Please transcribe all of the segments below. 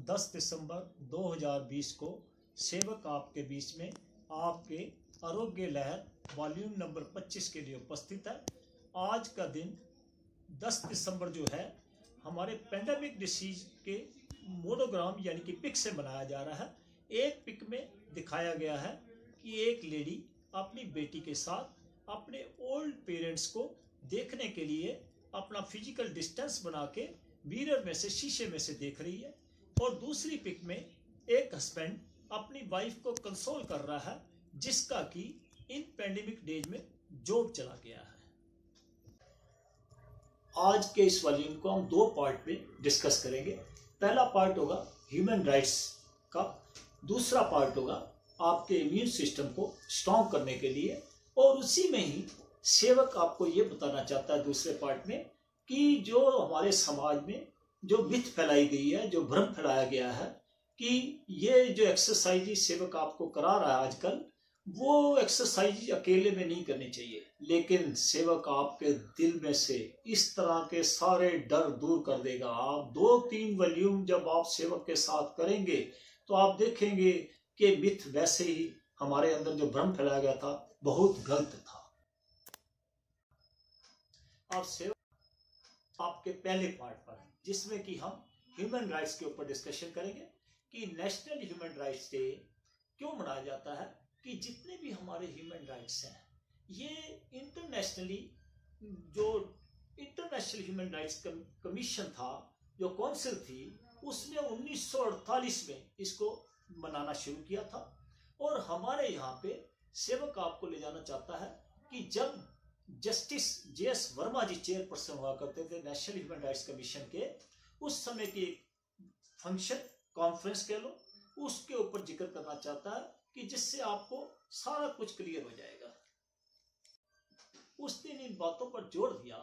10 दिसंबर 2020 को सेवक आपके बीच में आपके आरोग्य लहर वॉल्यूम नंबर 25 के लिए उपस्थित है। आज का दिन 10 दिसंबर जो है हमारे पेंडेमिक डिसीज के मोनोग्राम यानी कि पिक से बनाया जा रहा है। एक पिक में दिखाया गया है कि एक लेडी अपनी बेटी के साथ अपने ओल्ड पेरेंट्स को देखने के लिए अपना फिजिकल डिस्टेंस बना के मिरर में से शीशे में से देख रही है, और दूसरी पिक में एक हस्बैंड अपनी वाइफ को कंसोल कर रहा है जिसका कि इन पेंडेमिक डेज में जॉब चला गया है। आज के इस वॉल्यूम को हम दो पार्ट में डिस्कस करेंगे। पहला पार्ट होगा ह्यूमन राइट्स का, दूसरा पार्ट होगा आपके इम्यून सिस्टम को स्ट्रॉन्ग करने के लिए, और उसी में ही सेवक आपको ये बताना चाहता है दूसरे पार्ट में कि जो हमारे समाज में जो मिथ फैलाई गई है, जो भ्रम फैलाया गया है कि ये जो एक्सरसाइज सेवक आपको करा रहा है आजकल, वो एक्सरसाइज अकेले में नहीं करनी चाहिए, लेकिन सेवक आपके दिल में से इस तरह के सारे डर दूर कर देगा। आप 2-3 वॉल्यूम जब आप सेवक के साथ करेंगे तो आप देखेंगे कि मिथ वैसे ही हमारे अंदर जो भ्रम फैलाया गया था बहुत गलत था। अब सेवक आपके पहले पार्ट पर है जिसमें कि हम ह्यूमन राइट्स के ऊपर डिस्कशन करेंगे कि नेशनल ह्यूमन राइट्स डे क्यों मनाया जाता है, कि जितने भी हमारे ह्यूमन राइट्स हैं ये इंटरनेशनली, जो इंटरनेशनल ह्यूमन राइट्स कमीशन था, जो काउंसिल थी, उसने 1948 में इसको मनाना शुरू किया था। और हमारे यहाँ पे सेवक आपको ले जाना चाहता है कि जब जस्टिस JS वर्मा जी चेयरपर्सन हुआ करते थे नेशनल ह्यूमन राइट्स कमीशन के, उस समय की एक फंक्शन कॉन्फ्रेंस कह लो, उसके ऊपर जिक्र करना चाहता है कि जिससे आपको सारा कुछ क्लियर हो जाएगा। उसने इन बातों पर जोर दिया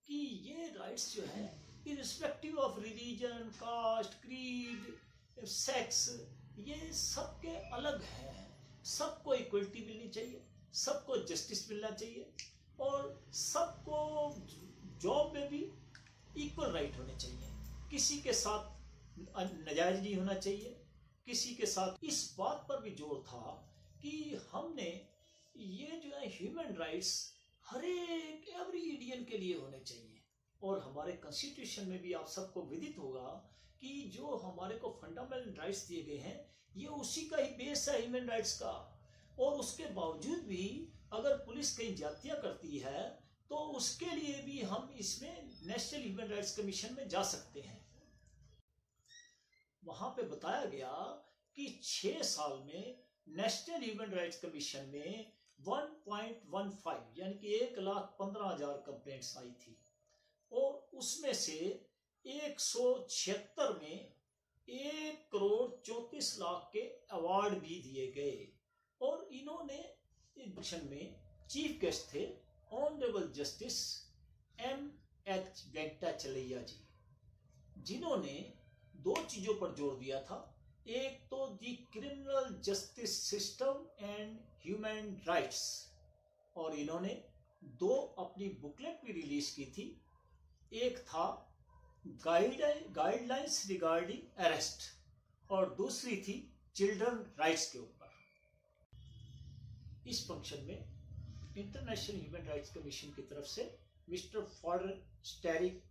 कि ये राइट्स जो है irrespective of religion, caste, creed, sex, ये सबके अलग है। सबको इक्वलिटी मिलनी चाहिए, सबको जस्टिस मिलना चाहिए, और सबको जॉब में भी इक्वल राइट होने चाहिए। किसी के साथ नाजायज नहीं होना चाहिए, किसी के साथ। इस बात पर भी जोर था कि हमने ये जो है ह्यूमन राइट्स हर एक एवरी इंडियन के लिए होने चाहिए। और हमारे कॉन्स्टिट्यूशन में भी आप सबको विदित होगा कि जो हमारे को फंडामेंटल राइट्स दिए गए हैं ये उसी का ही बेस है ह्यूमन राइट्स का। और उसके बावजूद भी अगर पुलिस कहीं ज्यादतियां करती है तो उसके लिए भी हम इसमें नेशनल ह्यूमन राइट्स कमीशन में जा सकते हैं। वहां पे बताया गया कि 6 साल में नेशनल ह्यूमन राइट्स कमीशन में 1.15 यानी कि 1,15,000 कंप्लेंट्स आई थी, और उसमें से 176 में 1,34,00,000 के अवार्ड भी दिए गए। और इन्होंने मिशन में चीफ गेस्ट थे honourable justice MH Venkatachaliah ji, जिन्होंने 2 चीजों पर जोर दिया था। एक तो the criminal justice system and human rights, और इन्होंने 2 अपनी बुकलेट भी रिलीज की थी। एक था गाइडलाइंस रिगार्डिंग अरेस्ट, और दूसरी थी चिल्ड्रन राइट्स के ऊपर। इस फंक्शन में इंटरनेशनल ह्यूमन राइट्स कमीशन की तरफ से मिस्टर फॉरेस्टेरिक,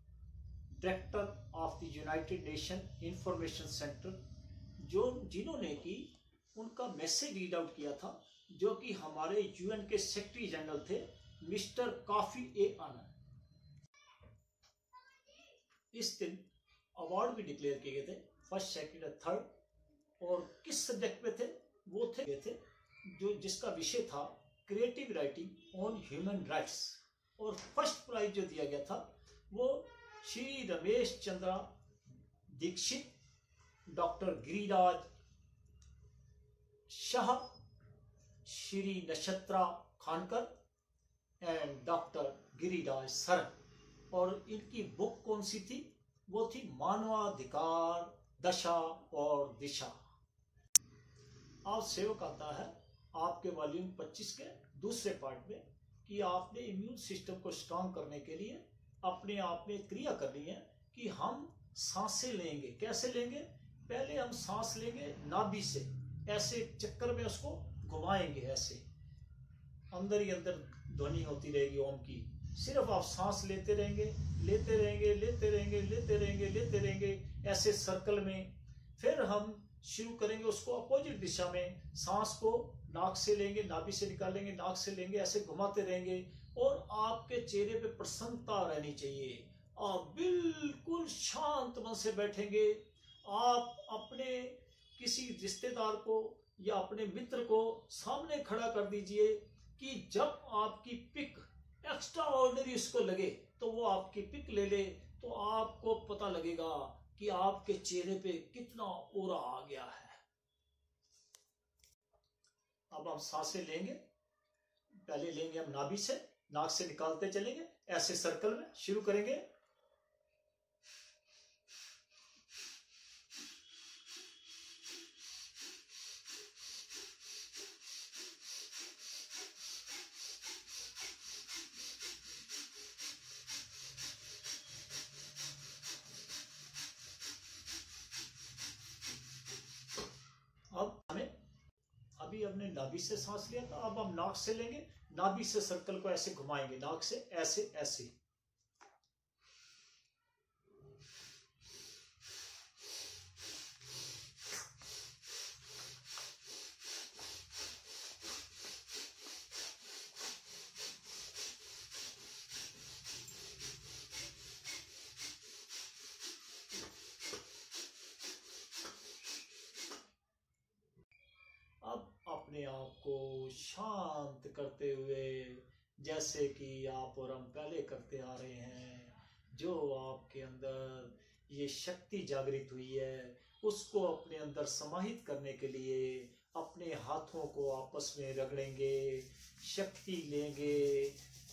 director of the United Nation information centre, जिन्होंने कि उनका मैसेज रीड आउट किया था, जो कि हमारे UN के सेक्रेटरी जनरल थे मिस्टर काफी आनंद। इस दिन अवार्ड भी डिक्लेयर किए गए थे, फर्स्ट, सेकंड और थर्ड। और किस सब्जेक्ट में थे? वो थे जिसका विषय था creative writing on human rights. और फर्स्ट प्राइज जो दिया गया था वो Shri Ramesh Chandra Dixit, doctor Giriraj Shah, Shri Nakshatra Khankar and doctor Giriraj sir. और इनकी बुक कौन सी थी? वो थी मानवाधिकार, दशा और दिशा। आज सेवक आता है आपके वॉल्यूम 25 के दूसरे पार्ट में कि आपने इम्यून सिस्टम को स्ट्रॉन्ग करने के लिए अपने आप में क्रिया करनी है कि हम सांसें लेंगे। कैसे लेंगे? पहले हम सांस लेंगे नाभि से, ऐसे चक्कर में उसको घुमाएंगे, ऐसे अंदर ही अंदर ध्वनि होती रहेगी ओम की। सिर्फ आप सांस लेते रहेंगे, लेते रहेंगे, लेते रहेंगे, लेते रहेंगे, लेते रहेंगे, ऐसे सर्कल में। फिर हम शुरू करेंगे उसको अपोजिट दिशा में, सांस को नाक से लेंगे, नाभि से निकालेंगे, नाक से लेंगे, ऐसे घुमाते रहेंगे। और आपके चेहरे पे प्रसन्नता रहनी चाहिए। आप बिल्कुल शांत मन से बैठेंगे। आप अपने किसी रिश्तेदार को या अपने मित्र को सामने खड़ा कर दीजिए कि जब आपकी पिक एक्स्ट्रा ऑर्डिनरी उसको लगे तो वो आपकी पिक ले ले, तो आपको पता लगेगा कि आपके चेहरे पे कितना ओरा आ गया है। अब हम सांसें लेंगे, पहले लेंगे हम नाभि से, नाक से निकालते चलेंगे, ऐसे सर्कल में शुरू करेंगे। अब हमें अभी हमने नाभि से सांस लिया था, अब हम नाक से लेंगे, नाभि से सर्कल को ऐसे घुमाएंगे, नाक से ऐसे ऐसे। अब अपने आप को शांत करते हुए, जैसे कि आप और हम पहले करते आ रहे हैं, जो आपके अंदर ये शक्ति जागृत हुई है उसको अपने अंदर समाहित करने के लिए अपने हाथों को आपस में रगड़ेंगे, शक्ति लेंगे,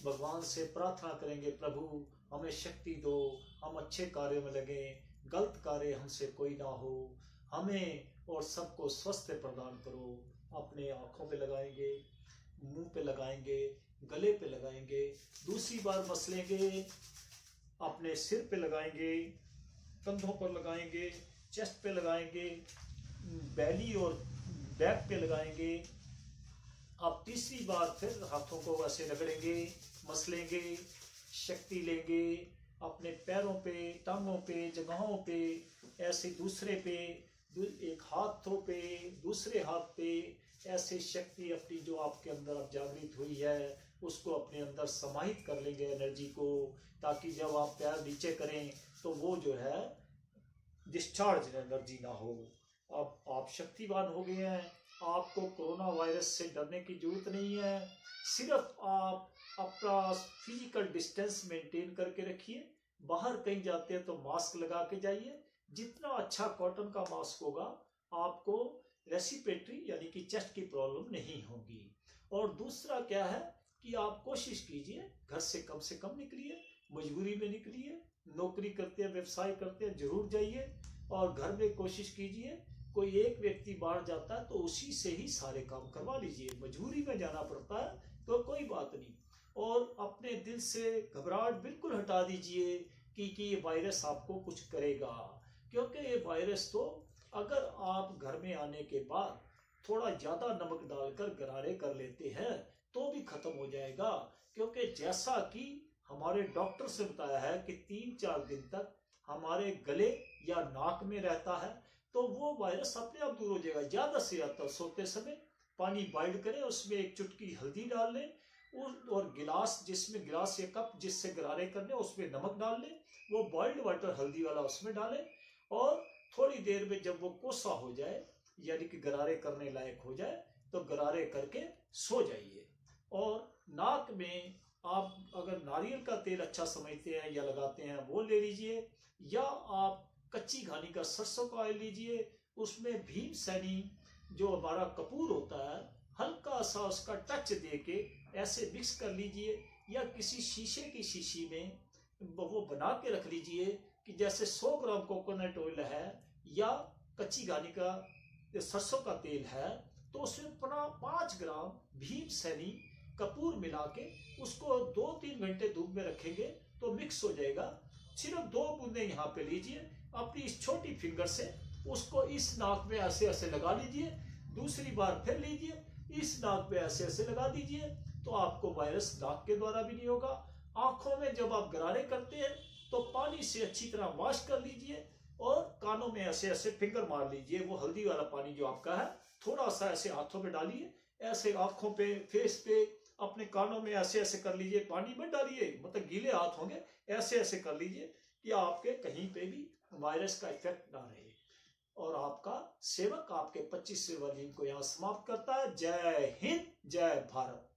भगवान से प्रार्थना करेंगे, प्रभु हमें शक्ति दो, हम अच्छे कार्यों में लगे, गलत कार्य हमसे कोई ना हो, हमें और सबको स्वस्थ प्रदान करो। अपने आंखों पे लगाएंगे, मुंह पे लगाएंगे, गले पे लगाएंगे, दूसरी बार मसलेंगे, अपने सिर पे लगाएंगे, कंधों पर लगाएंगे, चेस्ट पे लगाएंगे, बैली और बैक पे लगाएंगे। अब तीसरी बार फिर हाथों को ऐसे रगड़ेंगे, मसलेंगे, शक्ति लेंगे, अपने पैरों पे, टांगों पे, जगहों पे, ऐसे दूसरे पे, एक हाथों पे, दूसरे हाथ पे, ऐसे शक्ति अपनी जो आपके अंदर अब जागृत हुई है उसको अपने अंदर समाहित कर लेंगे एनर्जी को, ताकि जब आप पैर नीचे करें तो वो जो है डिस्चार्ज एनर्जी ना हो। अब आप शक्तिवान हो गए हैं, आपको कोरोना वायरस से डरने की जरूरत नहीं है। सिर्फ आप अपना फिजिकल डिस्टेंस मेंटेन करके रखिए, बाहर कहीं जाते हैं तो मास्क लगा के जाइए। जितना अच्छा कॉटन का मास्क होगा आपको रेस्पिरेटरी यानी कि चेस्ट की प्रॉब्लम नहीं होगी। और दूसरा क्या है कि आप कोशिश कीजिए घर से कम निकलिए, मजबूरी में निकलिए, नौकरी करते हैं, व्यवसाय करते हैं, जरूर जाइए। और घर में कोशिश कीजिए कोई एक व्यक्ति बाहर जाता है तो उसी से ही सारे काम करवा लीजिए। मजबूरी में जाना पड़ता है तो कोई बात नहीं। और अपने दिल से घबराहट बिल्कुल हटा दीजिए कि ये वायरस आपको कुछ करेगा, क्योंकि ये वायरस तो अगर आप घर में आने के बाद थोड़ा ज्यादा नमक डालकर गरारे कर लेते हैं तो भी खत्म हो जाएगा। क्योंकि जैसा कि हमारे डॉक्टर से बताया है कि 3-4 दिन तक हमारे गले या नाक में रहता है तो वो वायरस अपने आप दूर हो जाएगा। ज्यादा से ज्यादा सोते समय पानी बॉइल करें, उसमें एक चुटकी हल्दी डाल लें, और गिलास जिसमें गिलास या कप जिससे गरारे करने उसमें नमक डाल लें, वो बॉइल्ड वाटर हल्दी वाला उसमें डालें, और थोड़ी देर में जब वो कोसा हो जाए यानी कि गरारे करने लायक हो जाए तो गरारे करके सो जाइए। और नाक में आप अगर नारियल का तेल अच्छा समझते हैं या लगाते हैं वो ले लीजिए, या आप कच्ची घानी का सरसों का ऑयल लीजिए, उसमें भीम सैनी जो हमारा कपूर होता है हल्का सा उसका टच देके ऐसे मिक्स कर लीजिए, या किसी शीशे की शीशी में वो बना के रख लीजिए कि जैसे 100 ग्राम कोकोनट ऑयल है या कच्ची घानी का सरसों का तेल है तो उसमें 5 ग्राम भीम सैनी कपूर मिला के उसको 2-3 घंटे धूप में रखेंगे तो मिक्स हो जाएगा। सिर्फ 2 बूंदे यहाँ पे लीजिए, अपनी इस छोटी फिंगर से उसको इस नाक में ऐसे ऐसे लगा लीजिए, दूसरी बार फिर लीजिए, इस नाक पे ऐसे ऐसे लगा दीजिए, तो आपको वायरस नाक के द्वारा भी नहीं होगा। आंखों में जब आप गरारे करते हैं तो पानी से अच्छी तरह वॉश कर लीजिए और कानों में ऐसे ऐसे फिंगर मार लीजिए। वो हल्दी वाला पानी जो आपका है थोड़ा सा ऐसे हाथों में डालिए, ऐसे आंखों पे, फेस पे, अपने कानों में ऐसे ऐसे कर लीजिए। पानी मत डालिए, मतलब गीले हाथ होंगे, ऐसे ऐसे कर लीजिए कि आपके कहीं पे भी वायरस का इफेक्ट ना रहे। और आपका सेवक आपके 25वें वर्जन को यहाँ समाप्त करता है। जय हिंद, जय भारत।